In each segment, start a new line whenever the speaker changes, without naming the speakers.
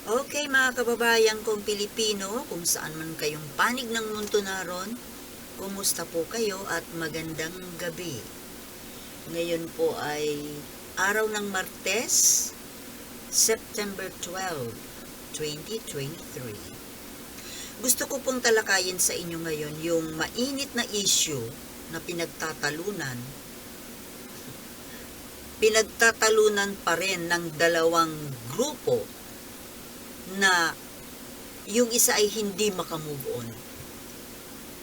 Okay, mga kababayan kong Pilipino, kung saan man kayong panig ng mundo naron, kumusta po kayo at magandang gabi. Ngayon po ay araw ng Martes, September 12, 2023. Gusto ko pong talakayin sa inyo ngayon yung mainit na issue na pinagtatalunan pa rin ng dalawang grupo na yung isa ay hindi makamove on.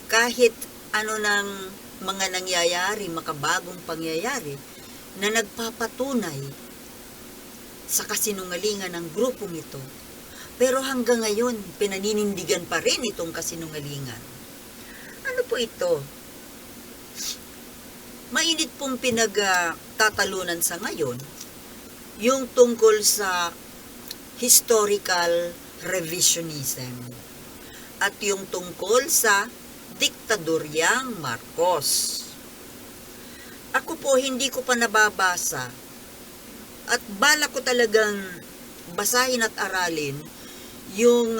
Kahit ano ng mga nangyayari, makabagong pangyayari, na nagpapatunay sa kasinungalingan ng grupong ito. Pero hanggang ngayon, pinaninindigan pa rin itong kasinungalingan. Ano po ito? Mainit pong pinagtatalunan sa ngayon, yung tungkol sa historical revisionism at yung tungkol sa diktadoryang Marcos. Ako po hindi ko pa nababasa at balak ko talagang basahin at aralin yung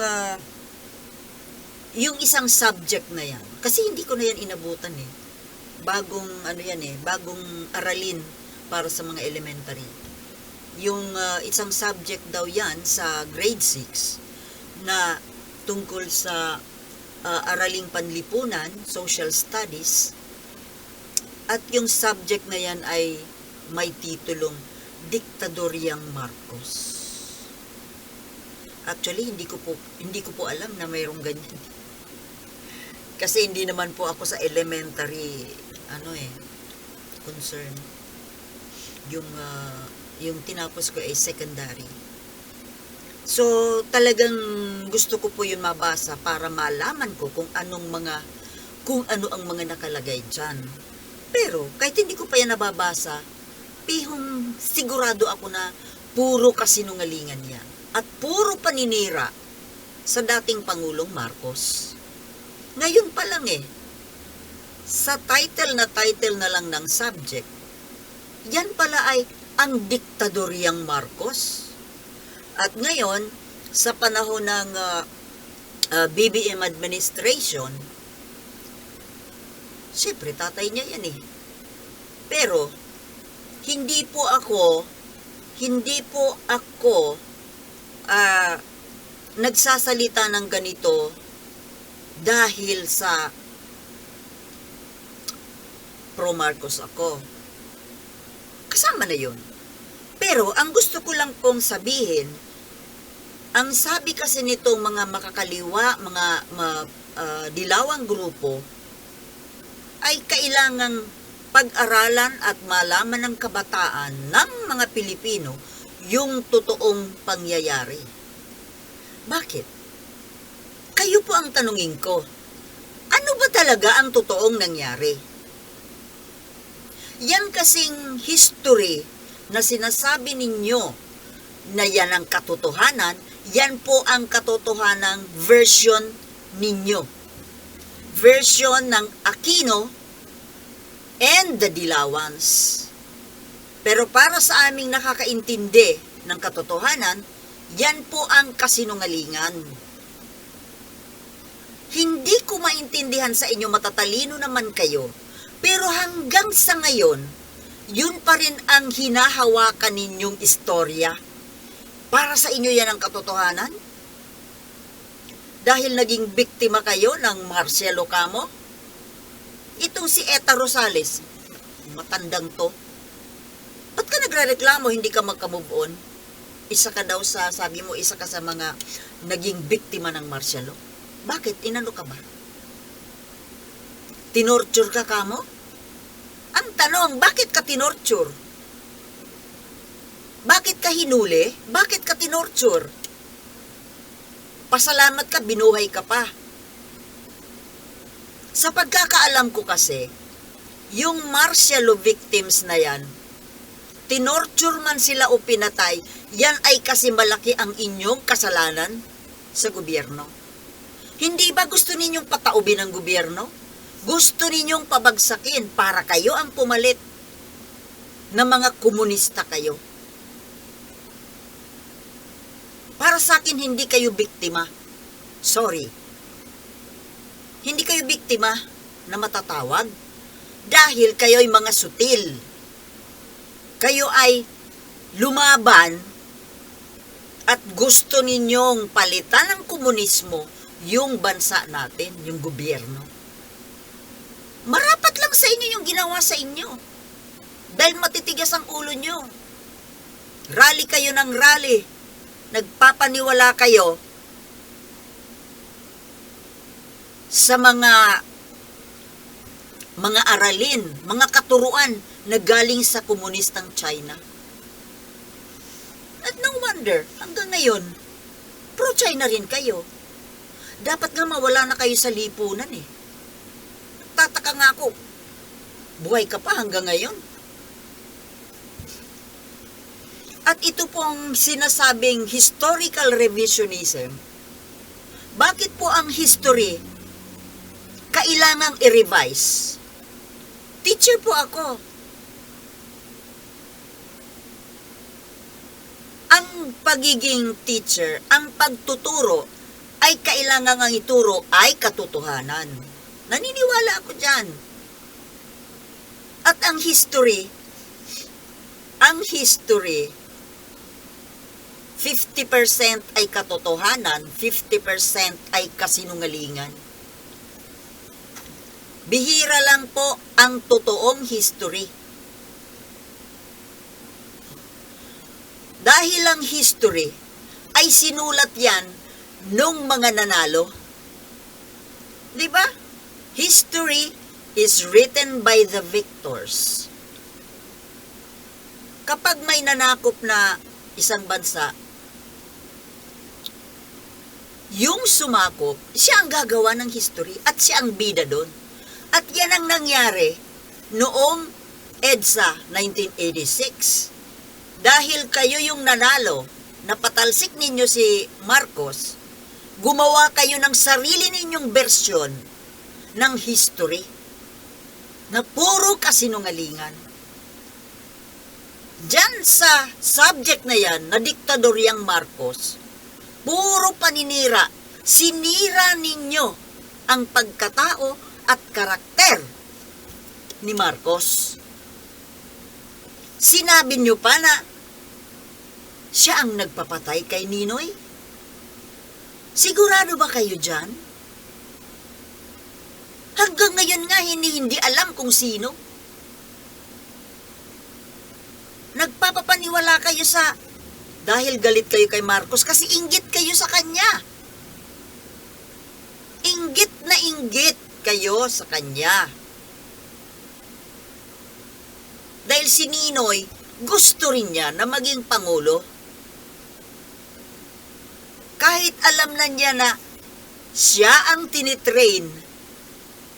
isang subject na yan. Kasi hindi ko na yan inabutan bagong aralin para sa mga elementary. Yung isang subject daw yan sa grade 6 na tungkol sa araling panlipunan, social studies, at yung subject na yan ay may titulong Diktadoryang Marcos. Actually, hindi ko po alam na mayroong ganyan. Kasi hindi naman po ako sa elementary concern. Yung tinapos ko ay secondary. So, talagang gusto ko po yun mabasa para malaman ko kung ano ang mga nakalagay dyan. Pero, kahit hindi ko pa yan nababasa, pihong sigurado ako na puro kasinungalingan yan. At puro paninira sa dating Pangulong Marcos. Ngayon pa lang sa title na lang ng subject, yan pala ay ang diktadoryang Marcos. At ngayon, sa panahon ng BBM administration, siyempre tatay niya yan Pero, hindi po ako nagsasalita ng ganito dahil sa pro-Marcos ako. Kasama na yun. Pero, ang gusto ko lang pong sabihin, ang sabi kasi nitong mga makakaliwa, mga dilawang grupo, ay kailangang pag-aralan at malaman ng kabataan ng mga Pilipino yung totoong pangyayari. Bakit? Kayo po ang tanungin ko. Ano ba talaga ang totoong nangyari? Yan kasing history na sinasabi ninyo na yan ang katotohanan, yan po ang katotohanang version ninyo. Version ng Aquino and the Dilawans. Pero para sa aming nakakaintindi ng katotohanan, yan po ang kasinungalingan. Hindi ko maintindihan sa inyo, matatalino naman kayo, pero hanggang sa ngayon, yun pa rin ang hinahawakan ninyong istorya. Para sa inyo yan ang katotohanan? Dahil naging biktima kayo ng Marcelo Camo? Itong si Eta Rosales, matandang to. Ba't ka nagrereklamo, hindi ka magka-move on? Isa ka daw sabi mo, isa ka sa mga naging biktima ng Marcelo? Bakit? Inano ka ba? Tinorture ka kamo? Ang tanong, bakit ka tinorture? Bakit ka hinuli? Bakit ka tinorture? Pasalamat ka, binuhay ka pa. Sa pagkakaalam ko kasi, yung Marcelo victims na yan, tinorture man sila o pinatay, yan ay kasi malaki ang inyong kasalanan sa gobyerno. Hindi ba gusto ninyong pataubin ang gobyerno? Gusto ninyong pabagsakin para kayo ang pumalit na mga komunista kayo. Para sa akin, hindi kayo biktima. Sorry. Hindi kayo biktima na matatawag dahil kayo ay mga sutil. Kayo ay lumaban at gusto ninyong palitan ng komunismo yung bansa natin, yung gobyerno. Marapat lang sa inyo yung ginawa sa inyo. Dahil matitigas ang ulo nyo. Rally kayo ng rally. Nagpapaniwala kayo sa mga aralin, mga katuruan na galing sa komunistang China. At no wonder, hanggang ngayon, pro-China rin kayo. Dapat nga mawala na kayo sa lipunan eh. Tataka nga ako, buhay ka pa hanggang ngayon. At ito pong sinasabing historical revisionism, bakit po ang history kailangang i-revise? Teacher po ako. Ang pagiging teacher, ang pagtuturo, ay kailangan ang ituro ay katotohanan. Naniniwala ako dyan. At ang history, 50% ay katotohanan, 50% ay kasinungalingan. Bihira lang po ang totoong history. Dahil ang history ay sinulat yan nung mga nanalo. Di ba? History is written by the victors. Kapag may nanakop na isang bansa, yung sumakop, siya ang gagawa ng history at siya ang bida doon. At yan ang nangyari noong EDSA 1986. Dahil kayo yung nanalo, napatalsik ninyo si Marcos, gumawa kayo ng sarili ninyong bersyon ng history na puro kasinungalingan. Diyan sa subject na yan, na diktadoryang Marcos, puro paninira, sinira ninyo ang pagkatao at karakter ni Marcos. Sinabi nyo pa na siya ang nagpapatay kay Ninoy? Sigurado ba kayo dyan? Hanggang ngayon nga hindi alam kung sino. Nagpapapaniwala kayo sa dahil galit kayo kay Marcos kasi inggit kayo sa kanya. Inggit na inggit kayo sa kanya. Dahil si Ninoy, gusto rin niya na maging pangulo. Kahit alam na niya na siya ang tinitrain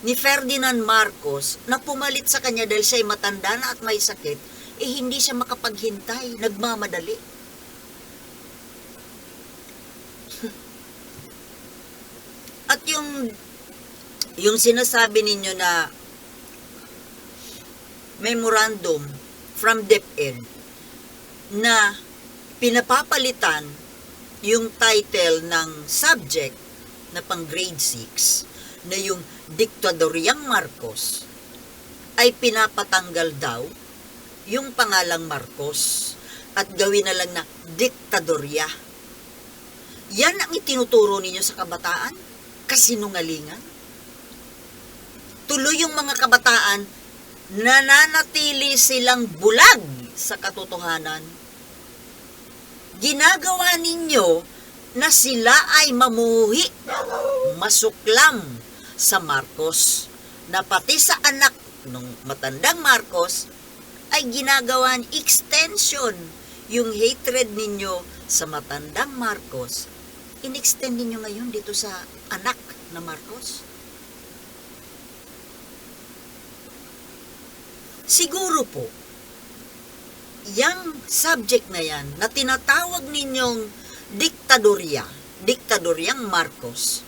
ni Ferdinand Marcos na pumalit sa kanya dahil siya ay matanda na at may sakit, hindi siya makapaghintay, nagmamadali. At yung sinasabi ninyo na memorandum from DepEd na pinapapalitan yung title ng subject na pang grade 6 na yung diktadoryang Marcos ay pinapatanggal daw yung pangalang Marcos at gawin na lang na diktadorya. Yan ang itinuturo ninyo sa kabataan? Kasinungalingan? Tuloy yung mga kabataan nananatili silang bulag sa katotohanan. Ginagawa ninyo na sila ay mamuhi, masuklam sa Marcos, na pati sa anak ng matandang Marcos ay ginagawan extension yung hatred ninyo sa matandang Marcos. In-extend ninyo ngayon dito sa anak na Marcos. Siguro po, yung subject na yan, na tinatawag ninyong diktadoryang Marcos,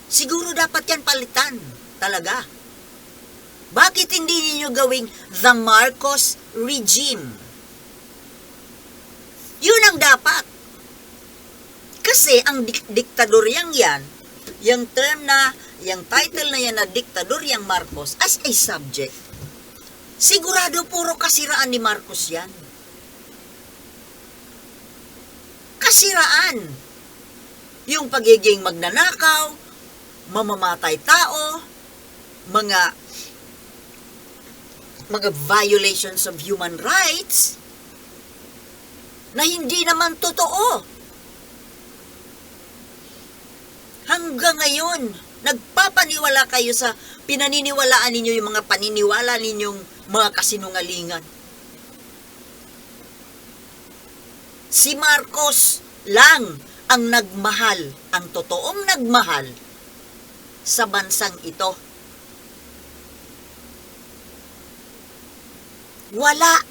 siguro dapat yan palitan, talaga. Bakit hindi ninyo gawing the Marcos regime? Yun ang dapat. Kasi ang diktadoryang yan, yung term na, yung title na yan na diktadoryang Marcos as a subject, sigurado puro kasiraan ni Marcos yan. Kasiraan. Yung pagiging magnanakaw, mamamatay tao, mga violations of human rights na hindi naman totoo. Hanggang ngayon, nagpapaniwala kayo sa pinaniniwalaan ninyo yung mga paniniwala ninyong mga kasinungalingan. Si Marcos lang ang nagmahal, ang totoong nagmahal sa bansang ito. Wala.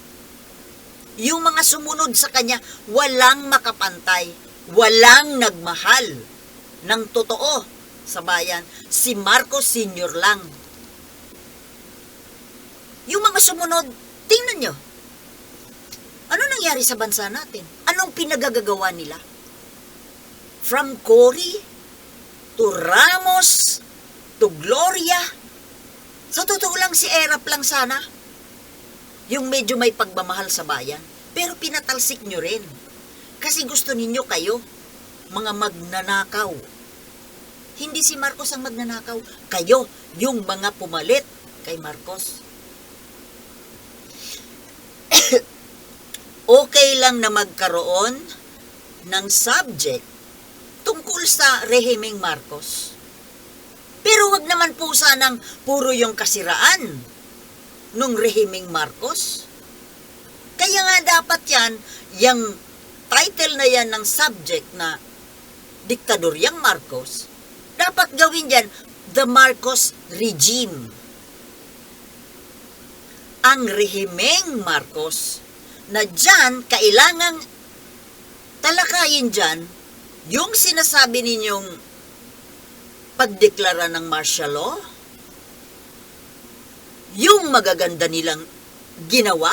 Yung mga sumunod sa kanya, walang makapantay, walang nagmahal ng totoo sa bayan. Si Marcos Sr. lang. Yung mga sumunod, tingnan nyo. Ano nangyari sa bansa natin? Anong pinagagagawa nila? From Cory to Ramos to Gloria. Sa totoo lang, si Erap lang sana yung medyo may pagmamahal sa bayan. Pero pinatalsik nyo rin. Kasi gusto ninyo kayo, mga magnanakaw. Hindi si Marcos ang magnanakaw. Kayo, yung mga pumalit kay Marcos. Okay lang na magkaroon ng subject tungkol sa rehimeng Marcos. Pero wag naman po sanang puro yung kasiraan nung rehimeng Marcos. Kaya nga dapat yan, yung title na yan ng subject na diktadoryang Marcos, dapat gawin dyan, The Marcos Regime. Ang rehimeng Marcos, na dyan, kailangang talakayin dyan, yung sinasabi ninyong pagdeklara ng martial law, yung magaganda nilang ginawa,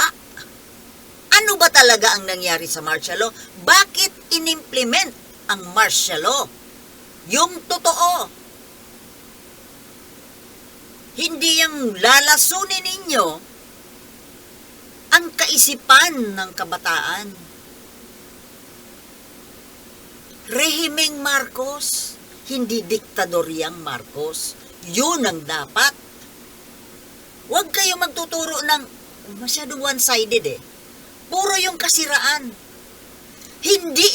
ano ba talaga ang nangyari sa martial law? Bakit inimplement ang martial law? Yung totoo. Hindi yung lalasunin ninyo ang kaisipan ng kabataan. Rehimeng Marcos, hindi diktadoryang Marcos. Yun ang dapat. Huwag kayo magtuturo ng masyadong one-sided eh. Puro yung kasiraan. Hindi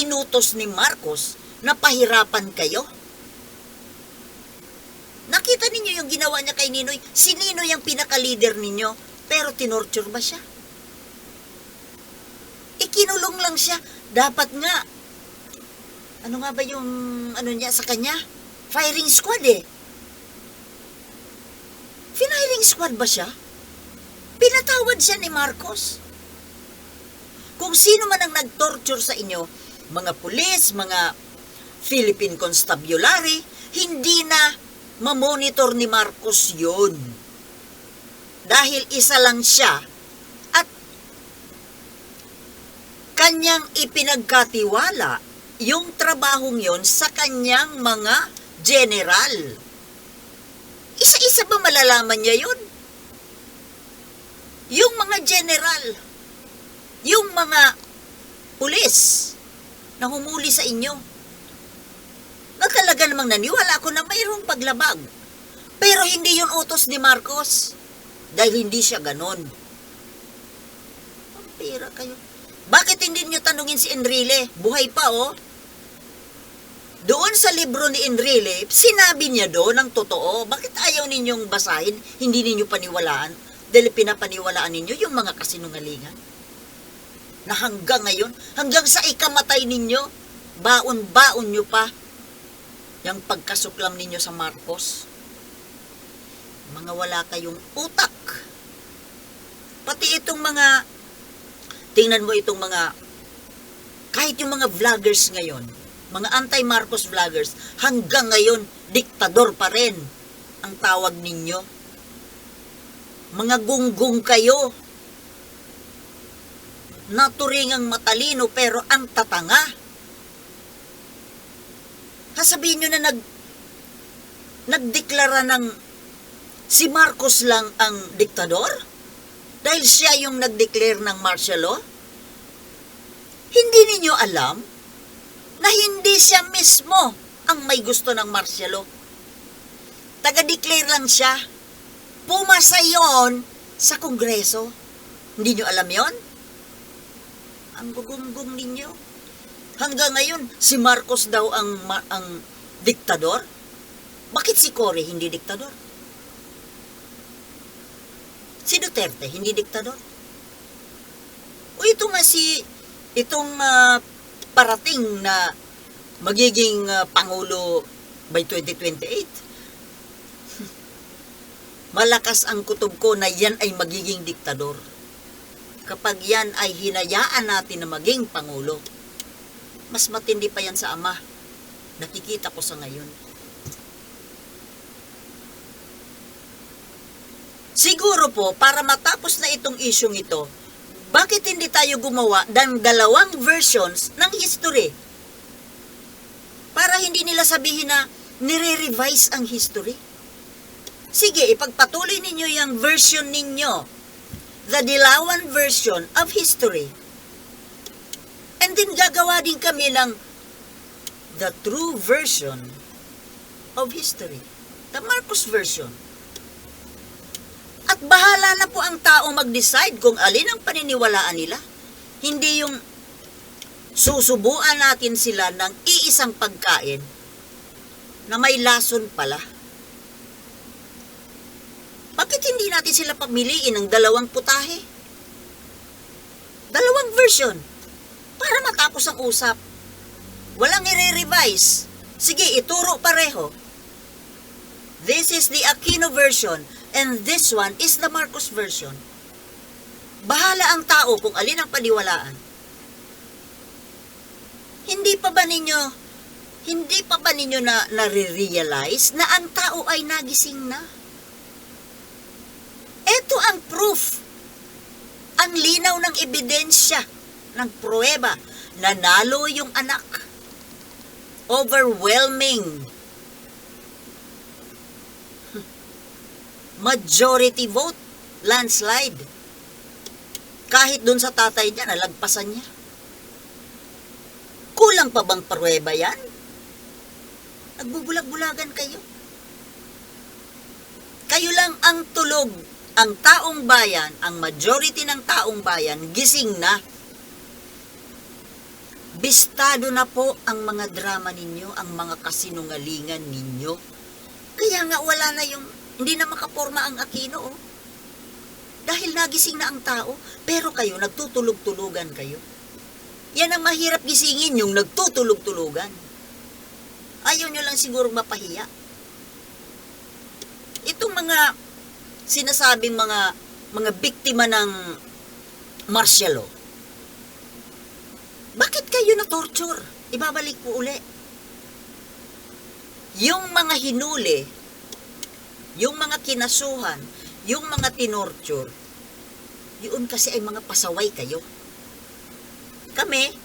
inutos ni Marcos na pahirapan kayo. Nakita ninyo yung ginawa niya kay Ninoy? Si Ninoy ang pinaka-leader ninyo. Pero tinorture ba siya? Ikinulong lang siya. Dapat nga, ano nga ba yung ano niya sa kanya? Firing squad eh. Firing squad ba siya? Pinatawad siya ni Marcos. Kung sino man ang nag-torture sa inyo, mga pulis, mga Philippine Constabulary, hindi na mamonitor ni Marcos yun. Dahil isa lang siya at kanyang ipinagkatiwala yung trabahong yon sa kanyang mga general. Isa-isa ba malalaman niya yun? Yung mga general, yung mga pulis na humuli sa inyo, talaga namang naniwala ako na mayroong paglabag. Pero hindi yun utos ni Marcos. Dahil hindi siya ganon. Ang pera kayo. Bakit hindi niyo tanungin si Enrile? Buhay pa oh. Doon sa libro ni Enrile, sinabi niya doon ang totoo. Bakit ayaw ninyong basahin? Hindi ninyo paniwalaan? Dahil pinapaniwalaan ninyo yung mga kasinungalingan. Na hanggang ngayon, hanggang sa ikamatay ninyo, baon-baon nyo pa yung pagkasuklam ninyo sa Marcos. Mga wala kayong utak. Pati itong mga, tingnan mo itong mga, kahit yung mga vloggers ngayon, mga anti-Marcos vloggers, hanggang ngayon, diktador pa rin ang tawag ninyo. Mga gunggong kayo, naturingang matalino pero ang tatanga. Sasabihin nyo na nagdeklara ng si Marcos lang ang diktador? Dahil siya yung nagdeclare ng martial law? Hindi ninyo alam na hindi siya mismo ang may gusto ng martial law. Taga-declare lang siya. Pumasa yon sa Kongreso. Hindi nyo alam yon? Ang gugunggong ninyo. Hanggang ngayon, si Marcos daw ang diktador? Bakit si Cory hindi diktador? Si Duterte hindi diktador? O ito nga itong parating na magiging Pangulo by 2028. Malakas ang kutob ko na yan ay magiging diktador. Kapag yan ay hinayaan natin na maging Pangulo, mas matindi pa yan sa ama. Nakikita ko sa ngayon. Siguro po, para matapos na itong isyong ito, bakit hindi tayo gumawa ng dalawang versions ng history? Para hindi nila sabihin na nire-revise ang history. Sige, ipagpatuloy ninyo yung version ninyo. The Dilawan version of history. And then gagawa din kami ng the true version of history. The Marcos version. At bahala na po ang tao mag-decide kung alin ang paniniwalaan nila. Hindi yung susubuan natin sila ng iisang pagkain na may lason pala. Bakit hindi natin sila pamiliin ng dalawang putahe? Dalawang version. Para matapos ang usap. Walang i-revise. Sige, ituro pareho. This is the Aquino version and this one is the Marcos version. Bahala ang tao kung alin ang paniwalaan. Hindi pa ba ninyo na nare-realize na ang tao ay nagising na? Ito ang proof. Ang linaw ng ebidensya, ng pruweba. Nanalo yung anak. Overwhelming. Majority vote. Landslide. Kahit dun sa tatay niya, nalagpasan niya. Kulang pa bang pruweba yan? Nagbubulag-bulagan kayo. Kayo lang ang tulog. Ang taong bayan, ang majority ng taong bayan, gising na. Bistado na po ang mga drama ninyo, ang mga kasinungalingan ninyo. Kaya nga wala na hindi na makaporma ang Aquino, oh. Dahil nagising na ang tao, pero kayo, nagtutulog-tulugan kayo. Yan ang mahirap gisingin, yung nagtutulog-tulugan. Ayaw nyo lang siguro mapahiya. Itong mga sinasabing mga biktima ng martial law, bakit kayo na-torture? Ibabalik po uli. Yung mga hinuli, yung mga kinasuhan, yung mga tinorture, yun kasi ay mga pasaway kayo. Kami,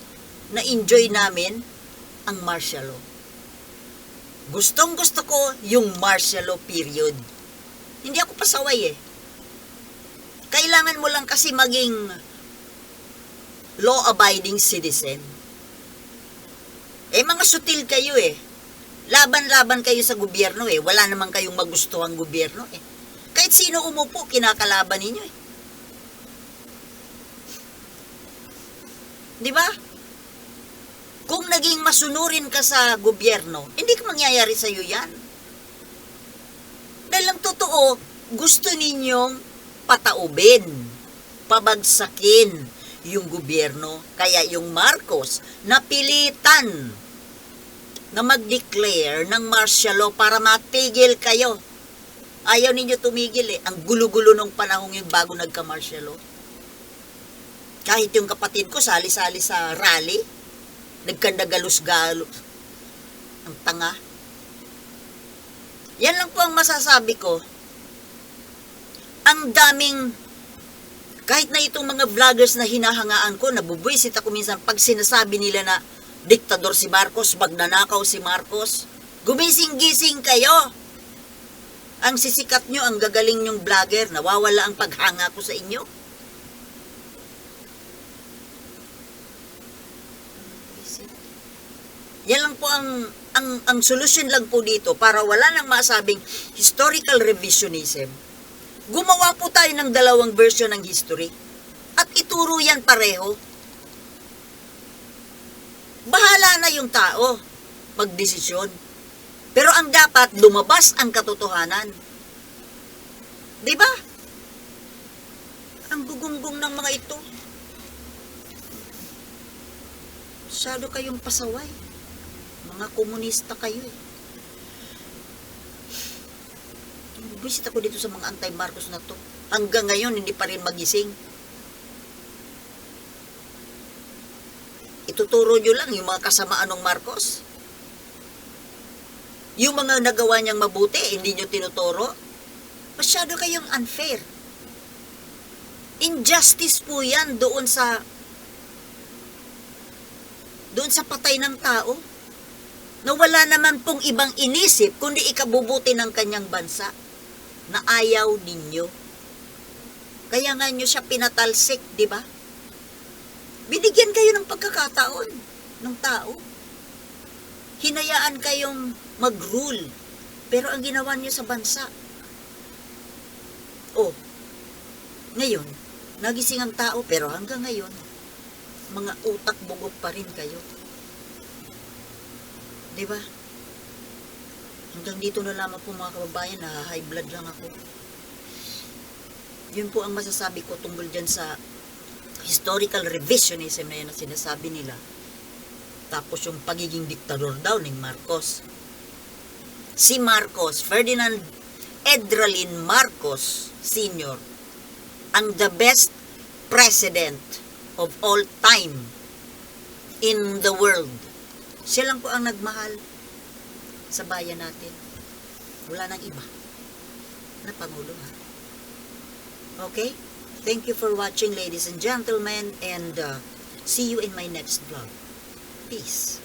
na-enjoy namin ang martial law. Gustong-gusto ko yung martial law period. Hindi ako pasaway eh. Kailangan mo lang kasi maging law-abiding citizen. Mga sutil kayo eh. Laban-laban kayo sa gobyerno eh. Wala naman kayong magustuhang gobyerno eh. Kahit sino umupo, kinakalaban ninyo eh. Di ba? Kung naging masunurin ka sa gobyerno, hindi ka mangyayari sa'yo yan. Dahil ang totoo, gusto ninyong pataubin, pabagsakin yung gobyerno. Kaya yung Marcos, napilitan na mag-declare ng martial law para matigil kayo. Ayaw ninyo tumigil eh. Ang gulo-gulo nung panahon yung bago nagka-martial law. Kahit yung kapatid ko, sali-sali sa rally, nagkandagalos-galos. Ang tanga. Yan lang po ang masasabi ko. Ang daming, kahit na itong mga vloggers na hinahangaan ko, nabubwisit ako minsan pag sinasabi nila na diktador si Marcos, magnanakaw si Marcos. Gumising-gising kayo. Ang sisikat nyo, ang gagaling nyong vlogger, nawawala ang paghanga ko sa inyo. Yan lang po ang solusyon lang po dito para wala nang masabing historical revisionism. Gumawa po tayo ng dalawang version ng history at ituro yan pareho. Bahala na yung tao magdesisyon. Pero ang dapat, lumabas ang katotohanan. Diba? Ang gugunggong ng mga ito. Masyado kayong pasaway. Mga komunista kayo eh. Bisit ako dito sa mga anti-Marcos na to. Hanggang ngayon, hindi pa rin magising. Ituturo nyo lang yung mga kasamaan ng Marcos. Yung mga nagawa niyang mabuti, hindi nyo tinuturo. Masyado kayong unfair. Injustice po yan doon sa patay ng tao. Na wala naman pong ibang inisip kundi ikabubuti ng kanyang bansa na ayaw ninyo. Kaya nga nyo siya pinatalsik, di ba? Binigyan kayo ng pagkakataon ng tao. Hinayaan kayong mag-rule. Pero ang ginawa niyo sa bansa. Oh, ngayon, nagising ang tao pero hanggang ngayon, mga utak bugok pa rin kayo. Diba? Hanggang dito na lamang po mga kababayan, high blood lang ako. Yun po ang masasabi ko tungkol dyan sa historical revisionism na yan na sinasabi nila. Tapos yung pagiging diktador daw ni Marcos. Si Marcos, Ferdinand Edralin Marcos Sr., ang the best president of all time in the world. Siya lang po ang nagmahal sa bayan natin. Wala nang iba na pangulo, ha? Okay? Thank you for watching, ladies and gentlemen, and see you in my next vlog. Peace.